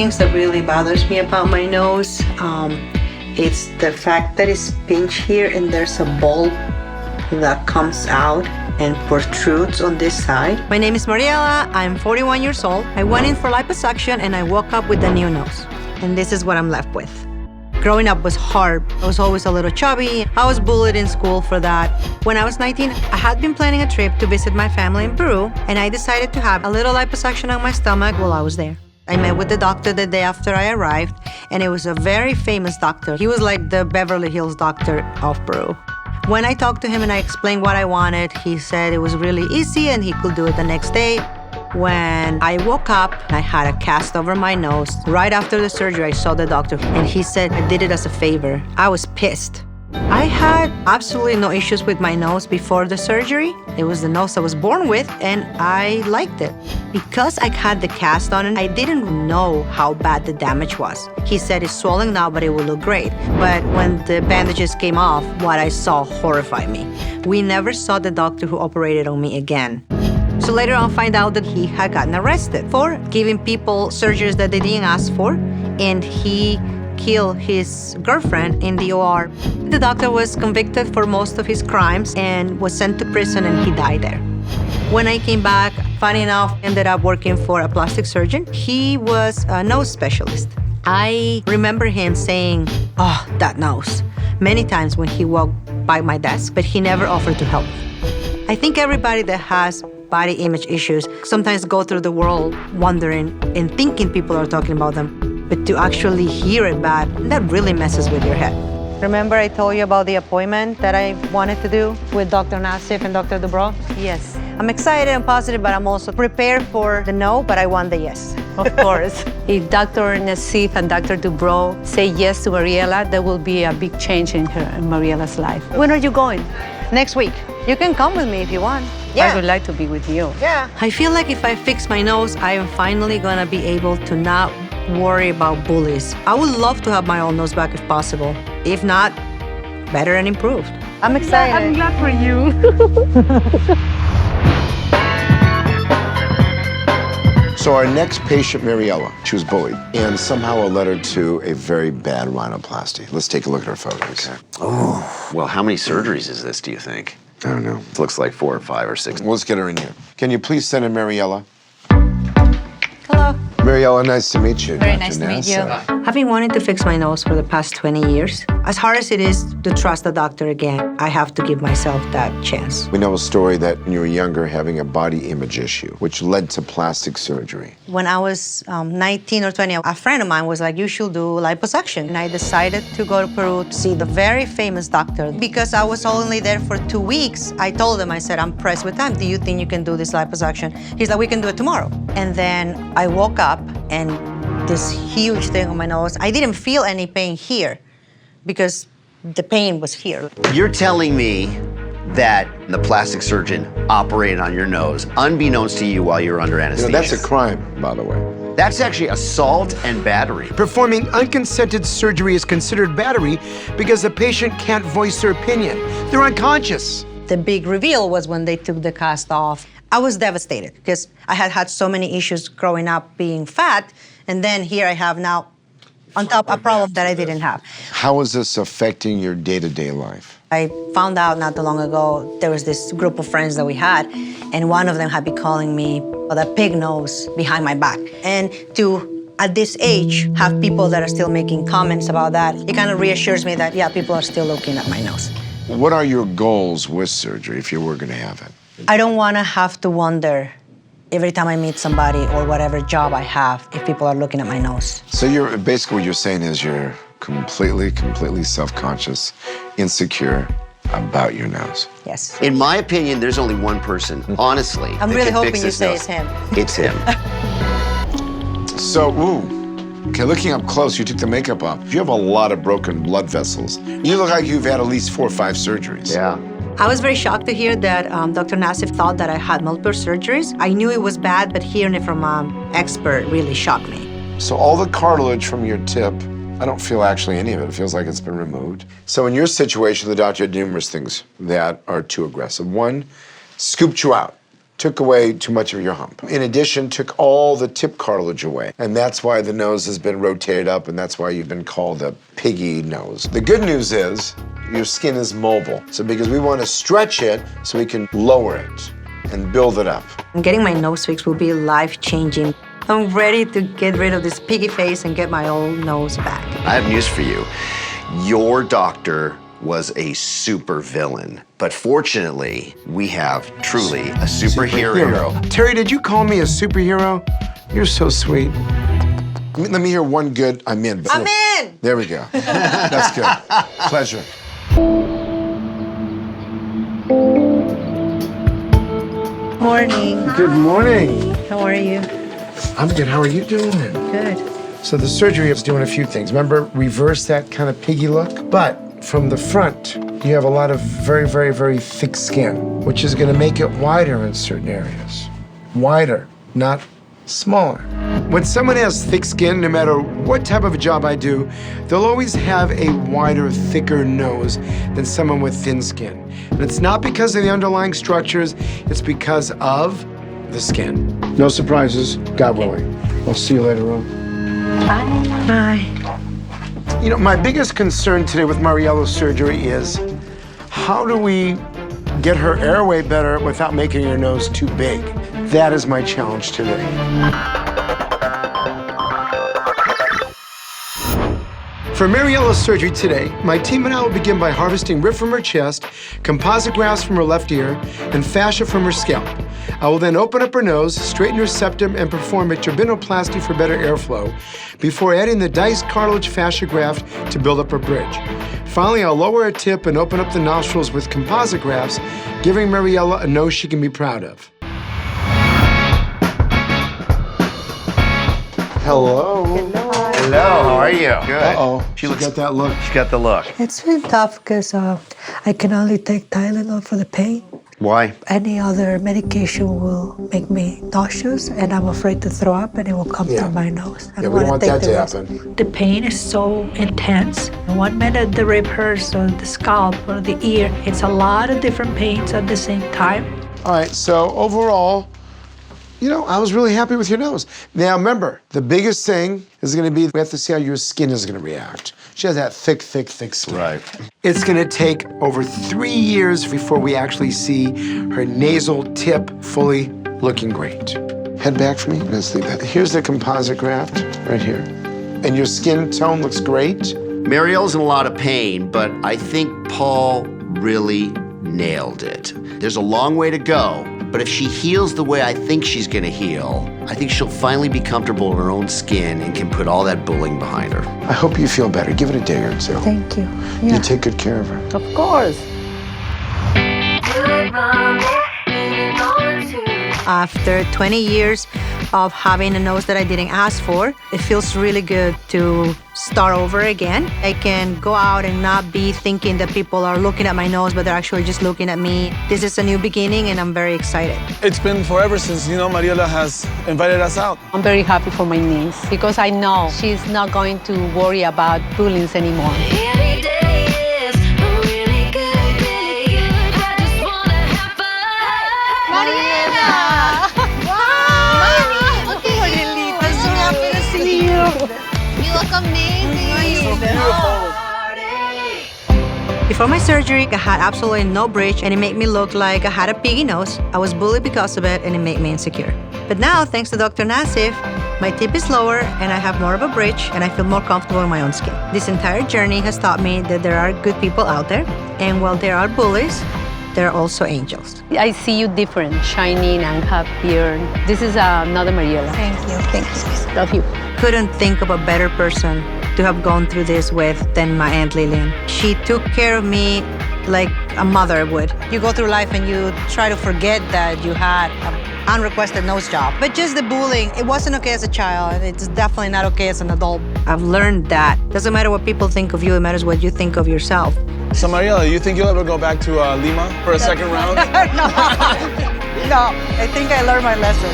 things that really bothers me about my nose. It's the fact that it's pinched here and there's a bulb that comes out and protrudes on this side. My name is Mariela. I'm 41 years old. I went in for liposuction and I woke up with a new nose. And this is what I'm left with. Growing up was hard. I was always a little chubby. I was bullied in school for that. When I was 19, I had been planning a trip to visit my family in Peru, and I decided to have a little liposuction on my stomach while I was there. I met with the doctor the day after I arrived, and it was a very famous doctor. He was like the Beverly Hills doctor of Peru. When I talked to him and I explained what I wanted, he said it was really easy and he could do it the next day. When I woke up, I had a cast over my nose. Right after the surgery, I saw the doctor and he said I did it as a favor. I was pissed. I had absolutely no issues with my nose before the surgery. It was the nose I was born with and I liked it. Because I had the cast on it, I didn't know how bad the damage was. He said it's swollen now, but it will look great. But when the bandages came off, what I saw horrified me. We never saw the doctor who operated on me again. So later on, I find out that he had gotten arrested for giving people surgeries that they didn't ask for, and he killed his girlfriend in the OR. The doctor was convicted for most of his crimes and was sent to prison, and he died there. When I came back, funny enough, ended up working for a plastic surgeon. He was a nose specialist. I remember him saying, "Oh, that nose," many times when he walked by my desk, but he never offered to help. I think everybody that has body image issues sometimes go through the world wondering and thinking people are talking about them, but to actually hear it back, that really messes with your head. Remember I told you about the appointment that I wanted to do with Dr. Nassif and Dr. Dubrow? Yes. I'm excited and positive, but I'm also prepared for the no, but I want the yes. Of course. If Dr. Nassif and Dr. Dubrow say yes to Mariela, there will be a big change in Mariela's life. When are you going? Next week. You can come with me if you want. I would like to be with you. Yeah. I feel like if I fix my nose, I am finally gonna be able to not worry about bullies. I would love to have my old nose back if possible. If not, better and improved. I'm excited. I'm glad for you. So our next patient, Mariela, she was bullied, and somehow it led her to a very bad rhinoplasty. Let's take a look at her photos. Okay. Oh, well, how many surgeries is this, do you think? I don't know. It looks like 4 or 5 or 6. Well, let's get her in here. Can you please send in Mariela? Hello. Mariela, nice to meet you. Very Dr. nice to meet you. I've been wanting to fix my nose for the past 20 years. As hard as it is to trust the doctor again, I have to give myself that chance. We know a story that when you were younger having a body image issue, which led to plastic surgery. When I was 19 or 20, a friend of mine was like, you should do liposuction. And I decided to go to Peru to see the very famous doctor. Because I was only there for 2 weeks, I told him, I said, I'm pressed with time. Do you think you can do this liposuction? He's like, we can do it tomorrow. And then I woke up and this huge thing on my nose. I didn't feel any pain here because the pain was here. You're telling me that the plastic surgeon operated on your nose, unbeknownst to you while you were under anesthesia. That's a crime, by the way. That's actually assault and battery. Performing unconsented surgery is considered battery because the patient can't voice their opinion. They're unconscious. The big reveal was when they took the cast off. I was devastated because I had had so many issues growing up being fat, and then here I have now on top a problem that I didn't have. How is this affecting your day-to-day life? I found out not too long ago there was this group of friends that we had, and one of them had been calling me the pig nose behind my back. And to, at this age, have people that are still making comments about that, it kind of reassures me that, yeah, people are still looking at my nose. What are your goals with surgery if you were going to have it? I don't want to have to wonder every time I meet somebody or whatever job I have if people are looking at my nose. So you're basically what you're saying is you're completely self-conscious, insecure about your nose. Yes. In my opinion, there's only one person, honestly, I'm that really can hoping fix you this say nose. it's him. It's him. So, okay, looking up close, you took the makeup off. You have a lot of broken blood vessels. You look like you've had at least 4 or 5 surgeries. Yeah. I was very shocked to hear that Dr. Nassif thought that I had multiple surgeries. I knew it was bad, but hearing it from an expert really shocked me. So all the cartilage from your tip, I don't feel actually any of it. It feels like it's been removed. So in your situation, the doctor had numerous things that are too aggressive. One, scooped you out. took away too much of your hump. In addition, took all the tip cartilage away. And that's why the nose has been rotated up, and that's why you've been called a piggy nose. The good news is your skin is mobile. So because we want to stretch it so we can lower it and build it up. Getting my nose fixed will be life-changing. I'm ready to get rid of this piggy face and get my old nose back. I have news for you. Your doctor was a super villain, but fortunately, we have truly a superhero. Terry, did you call me a superhero? You're so sweet. Let me hear one good I'm in. I'm in! There we go. That's good. Pleasure. Morning. Good morning. How are you? I'm good. How are you doing? Good. So the surgery is doing a few things. Remember, reverse that kind of piggy look? But from the front, you have a lot of very, very, very thick skin, which is going to make it wider in certain areas. Wider, not smaller. When someone has thick skin, no matter what type of a job I do, they'll always have a wider, thicker nose than someone with thin skin. And it's not because of the underlying structures, it's because of the skin. No surprises, God willing. I'll see you later on. Bye. You know, my biggest concern today with Mariela's surgery is how do we get her airway better without making her nose too big? That is my challenge today. For Mariela's surgery today, my team and I will begin by harvesting rib from her chest, composite grafts from her left ear, and fascia from her scalp. I will then open up her nose, straighten her septum, and perform a turbinoplasty for better airflow before adding the diced cartilage fascia graft to build up her bridge. Finally, I'll lower her tip and open up the nostrils with composite grafts, giving Mariela a nose she can be proud of. Hello. Hello, how are you? Good. Uh-oh, She she looks. got that look. She got the look. It's been tough because I can only take Tylenol for the pain. Why? Any other medication will make me nauseous, and I'm afraid to throw up, and it will come through my nose. I Yeah, we don't want that to risk. happen. The pain is so intense. 1 minute the rib hurts, or the scalp, or the ear. It's a lot of different pains at the same time. All right, so overall, you know, I was really happy with your nose. Now remember, the biggest thing is gonna be, we have to see how your skin is gonna react. She has that thick, thick, thick skin. Right. It's gonna take over 3 years before we actually see her nasal tip fully looking great. Head back for me, let's leave that. Here's the composite graft, right here. And your skin tone looks great. Mariela's in a lot of pain, but I think Paul really nailed it. There's a long way to go, but if she heals the way I think she's gonna heal, I think she'll finally be comfortable in her own skin and can put all that bullying behind her. I hope you feel better. Give it a day or two. Thank you. You take good care of her. Of course. After 20 years of having a nose that I didn't ask for, it feels really good to start over again. I can go out and not be thinking that people are looking at my nose, but they're actually just looking at me. This is a new beginning, and I'm very excited. It's been forever since, Mariela has invited us out. I'm very happy for my niece because I know she's not going to worry about bullying anymore. Every day is a really good day. I just wanna have fun. Mariela! Wow! I'm so happy to see you. You look amazing. Before my surgery, I had absolutely no bridge, and it made me look like I had a piggy nose. I was bullied because of it, and it made me insecure. But now, thanks to Dr. Nassif, my tip is lower, and I have more of a bridge, and I feel more comfortable in my own skin. This entire journey has taught me that there are good people out there, and while there are bullies, there are also angels. I see you different, shining and happier. This is another Mariela. Thank you. Thank you. Love you. Couldn't think of a better person to have gone through this with than my Aunt Lillian. She took care of me like a mother would. You go through life and you try to forget that you had an unrequested nose job. But just the bullying, it wasn't okay as a child, and it's definitely not okay as an adult. I've learned that. Doesn't matter what people think of you, it matters what you think of yourself. So Mariela, you think you'll ever go back to Lima for a second round? No, I think I learned my lesson.